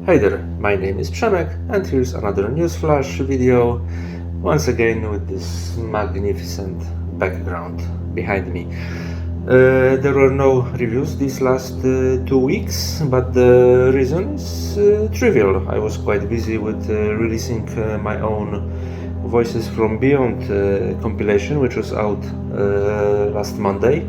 Hey there, my name is Przemek and here's another Newsflash video, once again with this magnificent background behind me. There were no reviews these last 2 weeks, but the reason is trivial. I was quite busy with releasing my own Voices from Beyond compilation, which was out last Monday.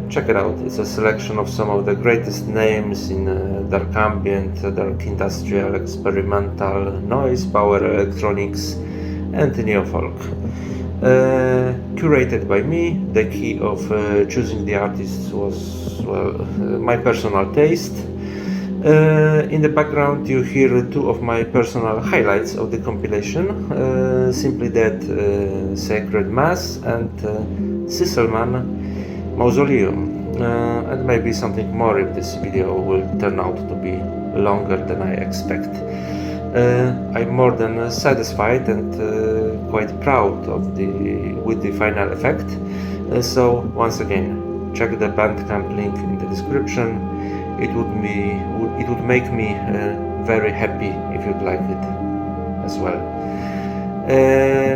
Check it out. It's a selection of some of the greatest names in dark ambient, dark industrial, experimental, noise, power electronics and neo-folk. Curated by me. The key of choosing the artists was, well, my personal taste. In the background you hear two of my personal highlights of the compilation, Simply Dead, Sacred Mass and Sisselman Mausoleum, and maybe something more if this video will turn out to be longer than I expect. I'm more than satisfied and quite proud of with the final effect. So once again, check the Bandcamp link in the description. It would make me very happy if you'd like it as well.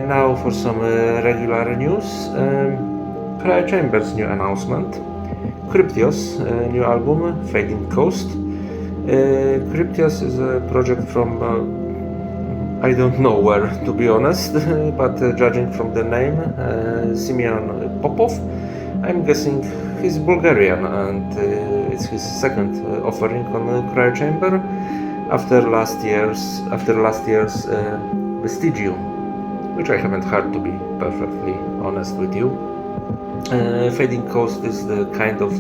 Now for some regular news. Cryo Chamber's new announcement. Cryptios new album, Fading Coast. Cryptios is a project from I don't know where, to be honest, but judging from the name, Simeon Popov, I'm guessing he's Bulgarian, and it's his second offering on Cryo Chamber after last year's Vestigium, which I haven't heard, to be perfectly honest with you. Fading Coast is the kind of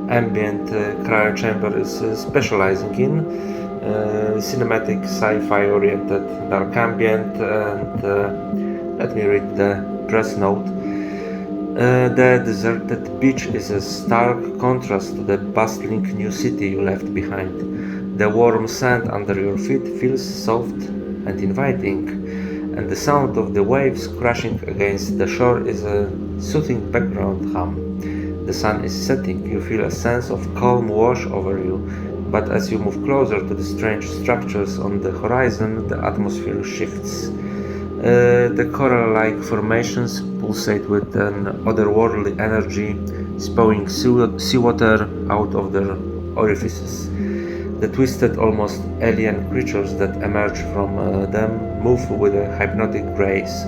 ambient Cryo Chamber is specializing in, cinematic, sci-fi oriented dark ambient, and let me read the press note. The deserted beach is a stark contrast to the bustling new city you left behind. The warm sand under your feet feels soft and inviting, and the sound of the waves crashing against the shore is a soothing background hum. The sun is setting, you feel a sense of calm wash over you, but as you move closer to the strange structures on the horizon, the atmosphere shifts. The coral-like formations pulsate with an otherworldly energy, spewing seawater out of their orifices. The twisted, almost alien creatures that emerge from them move with a hypnotic grace.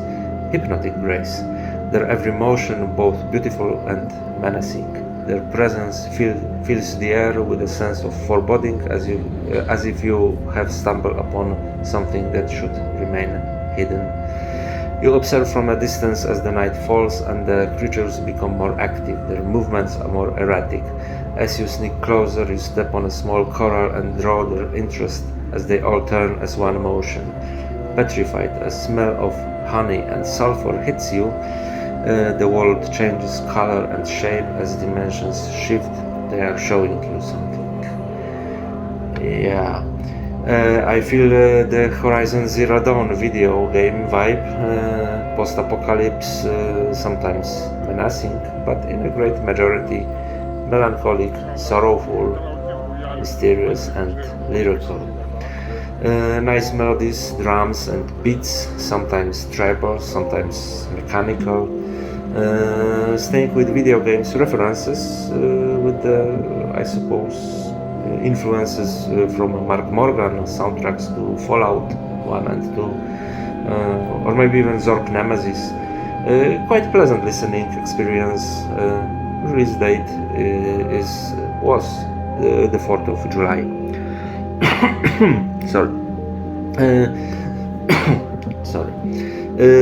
Their every motion both beautiful and menacing. Their presence fills the air with a sense of foreboding, as if you have stumbled upon something that should remain hidden. You observe from a distance as the night falls and the creatures become more active. Their movements are more erratic. As you sneak closer, you step on a small coral and draw their interest as they all turn as one motion. Petrified, a smell of honey and sulfur hits you. The world changes color and shape as dimensions shift. They are showing you something. Yeah. I feel the Horizon Zero Dawn video game vibe, post-apocalypse, sometimes menacing, but in a great majority melancholic, sorrowful, mysterious and lyrical. Nice melodies, drums and beats, sometimes tribal, sometimes mechanical. Staying with video games references, with the, I suppose, influences from Mark Morgan soundtracks to Fallout 1 and 2, or maybe even Zork Nemesis. Quite pleasant listening experience. Release date was the 4th of July. Sorry.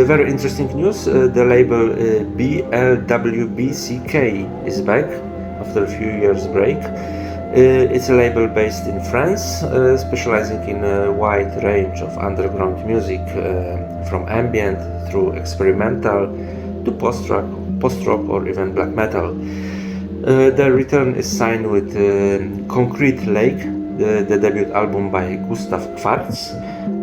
Very interesting news. The label BLWBCK is back after a few years break. It's a label based in France, specializing in a wide range of underground music, from ambient through experimental to post-rock or even black metal. The return is signed with Concrete Lake, the debut album by Gustav Quartz,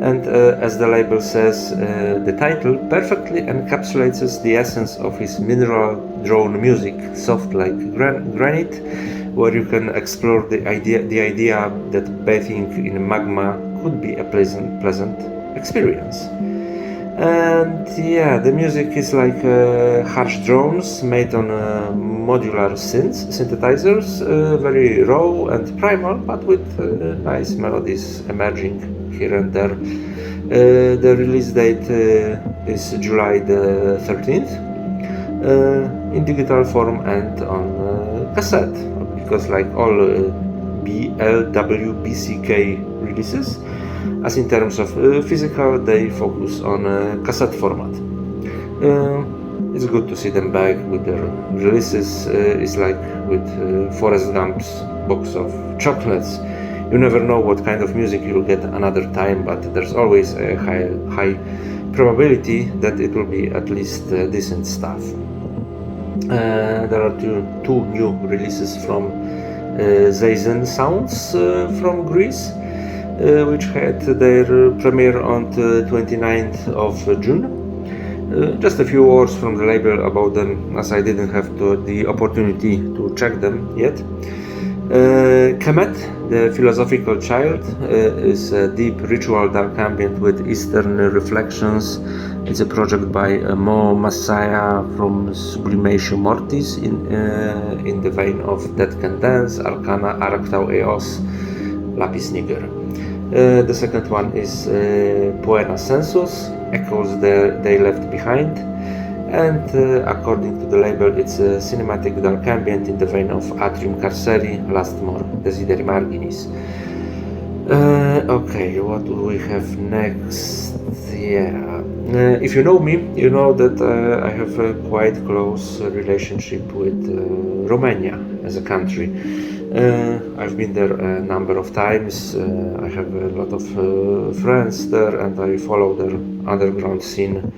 and as the label says, the title perfectly encapsulates the essence of his mineral drone music, soft like granite, where you can explore the idea that bathing in magma could be a pleasant experience. And yeah, the music is like harsh drums made on modular synthesizers, very raw and primal, but with nice melodies emerging here and there. The release date is July the 13th, in digital form and on cassette, because like all BLWBCK releases, as in terms of physical, they focus on cassette format. It's good to see them back with their releases. It's like with Forrest Gump's box of chocolates. You never know what kind of music you'll get another time, but there's always a high probability that it will be at least decent stuff. There are two new releases from Zazen Sounds from Greece, which had their premiere on the 29th of June. Just a few words from the label about them, as I didn't have the opportunity to check them yet. Kemet, the philosophical child, is a deep ritual dark ambient with Eastern reflections. It's a project by Mo Masaya from Sublimation Mortis in the vein of Dead Can Dance, Arcana, Arctau Eos, Lapis Niger. The second one is Poena Sensus, echoes they left behind, and according to the label, it's a cinematic dark ambient in the vein of Atrium Carceri, Lastmore, Desideri Marginis. Okay, what do we have next? Yeah, if you know me, you know that I have a quite close relationship with Romania as a country. I've been there a number of times. I have a lot of friends there, and I follow their underground scene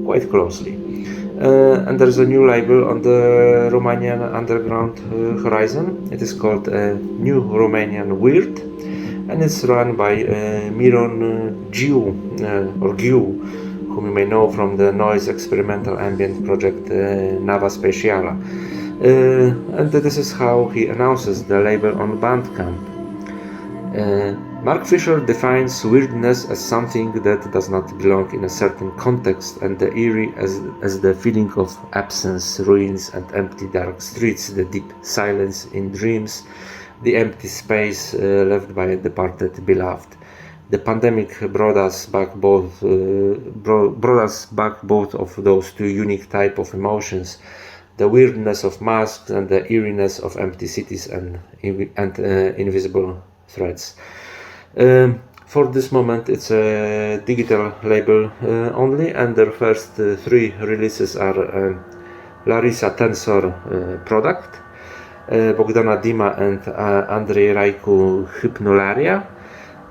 quite closely. And there's a new label on the Romanian underground horizon. It is called New Romanian Weird, and it's run by Miron Giu, whom you may know from the noise experimental ambient project Nava Speciala. And this is how he announces the label on Bandcamp. Mark Fisher defines weirdness as something that does not belong in a certain context, and the eerie as the feeling of absence, ruins, and empty dark streets, the deep silence in dreams, the empty space left by a departed beloved. The pandemic brought us back both of those two unique type of emotions: the weirdness of masks and the eeriness of empty cities and invisible threads. For this moment, it's a digital label only, and their first three releases are Larissa Tensor Product, Bogdana Dima and Andrei Raiku Hypnolaria,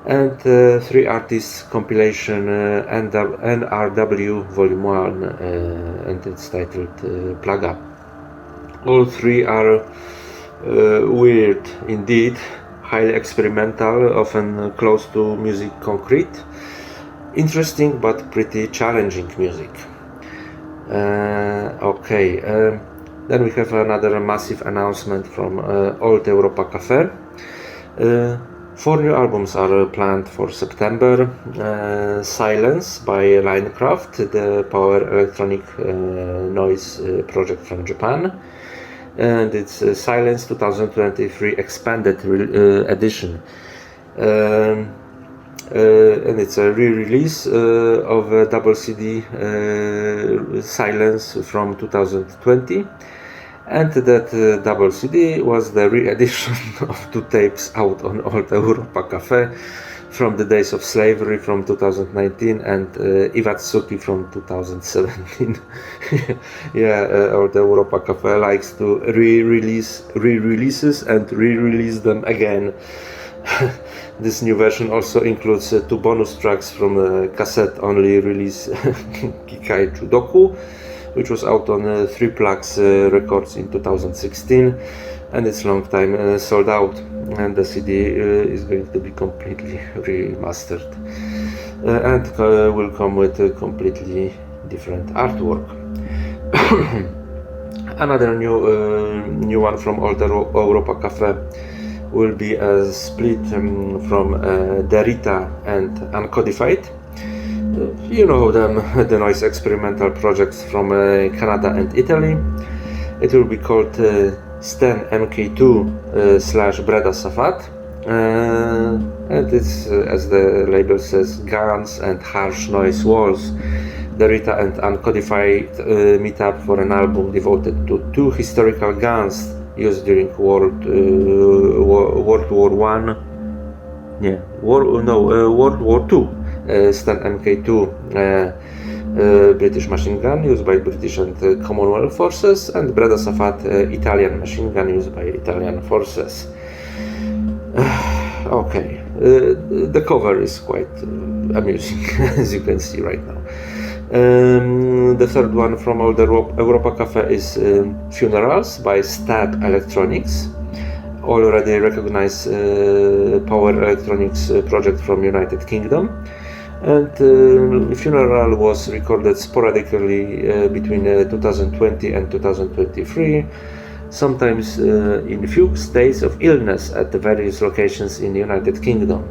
and three artists compilation NRW Volume 1, and it's titled Plug Up. All three are weird indeed, highly experimental, often close to music concrete, interesting but pretty challenging music. Then we have another massive announcement from Old Europa Cafe. 4 new albums are planned for September. Silence by Linecraft, the power electronic noise project from Japan. And it's Silence 2023 Expanded Edition. And it's a re-release of a double CD Silence from 2020. And that double CD was the re-edition of 2 tapes out on Old Europa Cafe from the days of slavery from 2019 and Iwatsuki from 2017. Old Europa Cafe likes to re-release re-releases and re-release them again. This new version also includes 2 bonus tracks from the cassette-only release Kikai Chudoku, which was out on 3 Plugs Records in 2016, and it's long time sold out, and the CD is going to be completely remastered and will come with a completely different artwork. Another new one from older Europa Cafe will be a split from Derrida and Uncodified. You know them, the noise experimental projects from Canada and Italy. It will be called Sten MK2 / Breda Safat. And it's, as the label says, guns and harsh noise walls. Derrida and Uncodified meet up for an album devoted to two historical guns used during World War One. World War Two. Sten MK2 British machine gun used by British and Commonwealth forces, and Breda Safat Italian machine gun used by Italian forces. Okay, the cover is quite amusing, as you can see right now. The third one from older Europa Cafe is Funerals by Stab Electronics, already recognized power electronics project from United Kingdom. And Funeral was recorded sporadically between 2020 and 2023, sometimes in few states of illness at the various locations in the United Kingdom.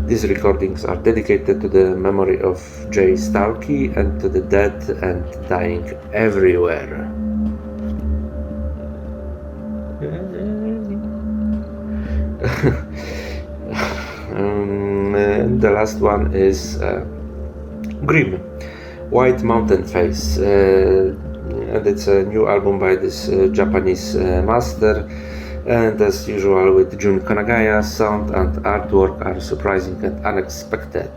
These recordings are dedicated to the memory of Jay Starkey and to the dead and dying everywhere. The last one is Grim, White Mountain Face, and it's a new album by this Japanese master, and as usual with Jun Kanagaya, sound and artwork are surprising and unexpected.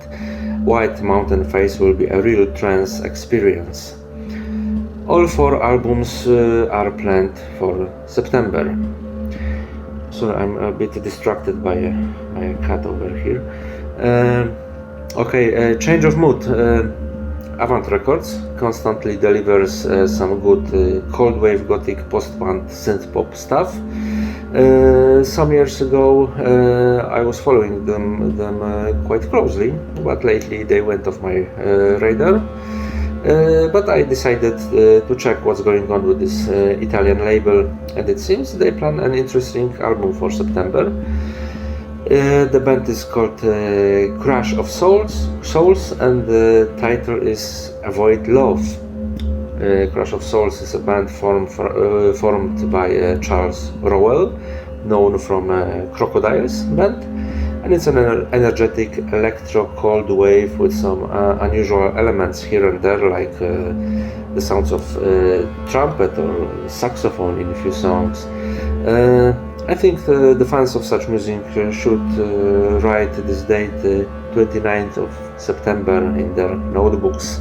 White Mountain Face will be a real trance experience. All 4 albums are planned for September. So I'm a bit distracted by a cat over here. Change of mood. Avant Records constantly delivers some good cold wave gothic post-punk synth pop stuff. Some years ago I was following them quite closely, but lately they went off my radar. But I decided to check what's going on with this Italian label, and it seems they plan an interesting album for September. The band is called Crash of Souls, and the title is Avoid Love. Crash of Souls is a band formed by Charles Rowell, known from Crocodiles band, and it's an energetic electro cold wave with some unusual elements here and there, like the sounds of trumpet or saxophone in a few songs. I think the fans of such music should write this date, 29th of September, in their notebooks.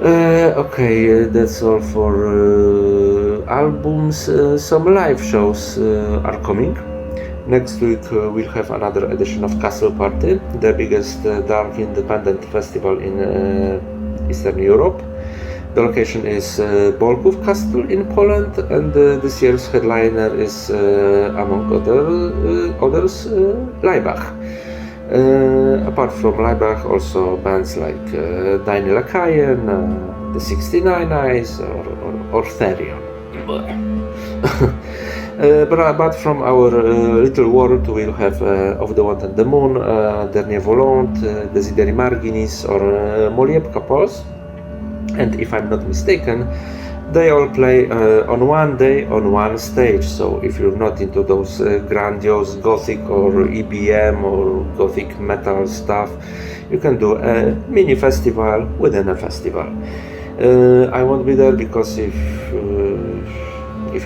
That's all for albums. Some live shows are coming. Next week we'll have another edition of Castle Party, the biggest dark independent festival in Eastern Europe. The location is Bolków Castle in Poland, and this year's headliner is, among others, Laibach. Apart from Laibach, also bands like Dine Lakaien, the 69 Eyes, or Therion. But from our little world we'll have Of the Want and the Moon, Dernier Volant, Desideri Marginis, or Molieb Couples. And if I'm not mistaken, they all play on one day on one stage. So if you're not into those grandiose gothic or EBM or gothic metal stuff, you can do a mini festival within a festival. I won't be there because if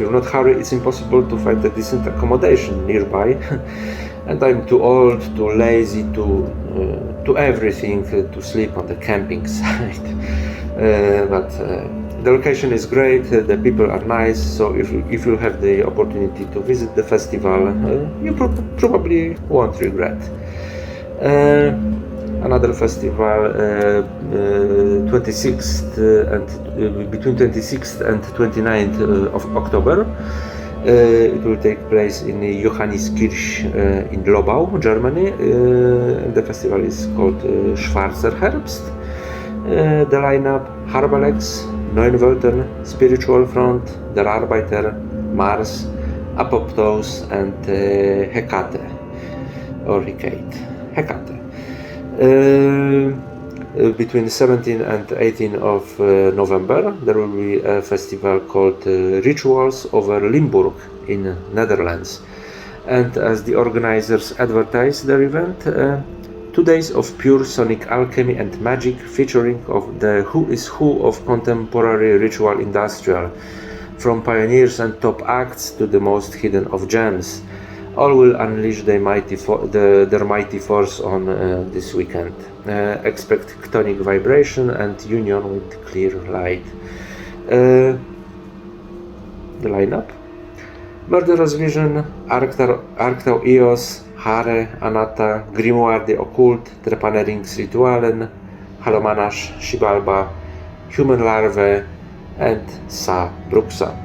you're not hurry, it's impossible to find a decent accommodation nearby. And I'm too old, too lazy, to everything, to sleep on the camping site. But the location is great, the people are nice, so if you have the opportunity to visit the festival, you probably won't regret. Another festival, 26th and between 26th and 29th of October. It will take place in Johanniskirch in Lobau, Germany. The festival is called Schwarzer Herbst. The lineup: Harbalex, 9 Welten, Spiritual Front, Der Arbeiter, Mars, Apoptose, and Hecate, or Hecate. Hecate. Between 17 and 18 of November, there will be a festival called Rituals over Limburg in Netherlands. And as the organizers advertise their event, 2 days of pure sonic alchemy and magic featuring of the who is who of contemporary ritual industrial, from pioneers and top acts to the most hidden of gems. All will unleash their mighty force on this weekend. Expect tonic vibration and union with clear light. The lineup: Murderous Vision, Arctau Eos, Hare, Anatta, Grimoire de Occult, Trepanerings Ritualen, Halomanash, Shibalba, Human Larvae, and Sa Bruxa.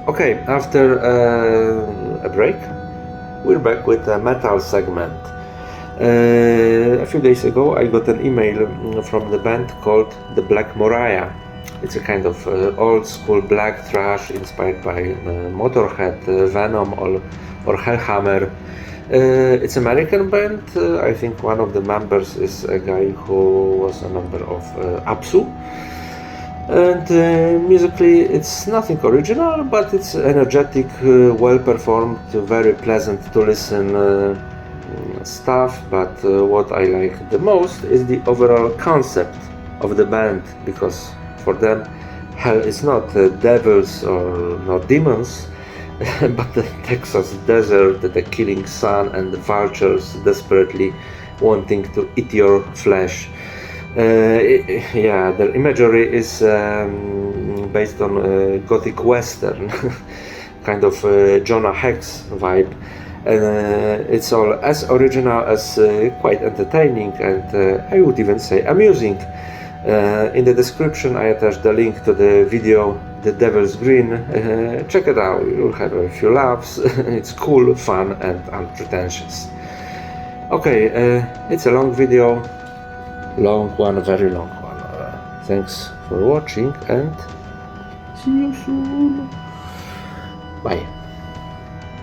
Okay, after a break, we're back with a metal segment. A few days ago I got an email from the band called the Black Moriah. It's a kind of old school black thrash inspired by Motorhead, Venom, or Hellhammer. It's an American band. I think one of the members is a guy who was a member of Apsu. And musically it's nothing original, but it's energetic, well performed, very pleasant to listen stuff. But what I like the most is the overall concept of the band, because for them hell is not devils or not demons, but the Texas desert, the killing sun, and the vultures desperately wanting to eat your flesh. Yeah, the imagery is based on gothic western, kind of Jonah Hex vibe. It's all as original as quite entertaining, and I would even say amusing. In the description I attached the link to the video The Devil's Green. Check it out, you'll have a few laughs. It's cool, fun, and unpretentious. Okay, it's a long video. Long one, very long one. Thanks for watching and see you soon. Bye.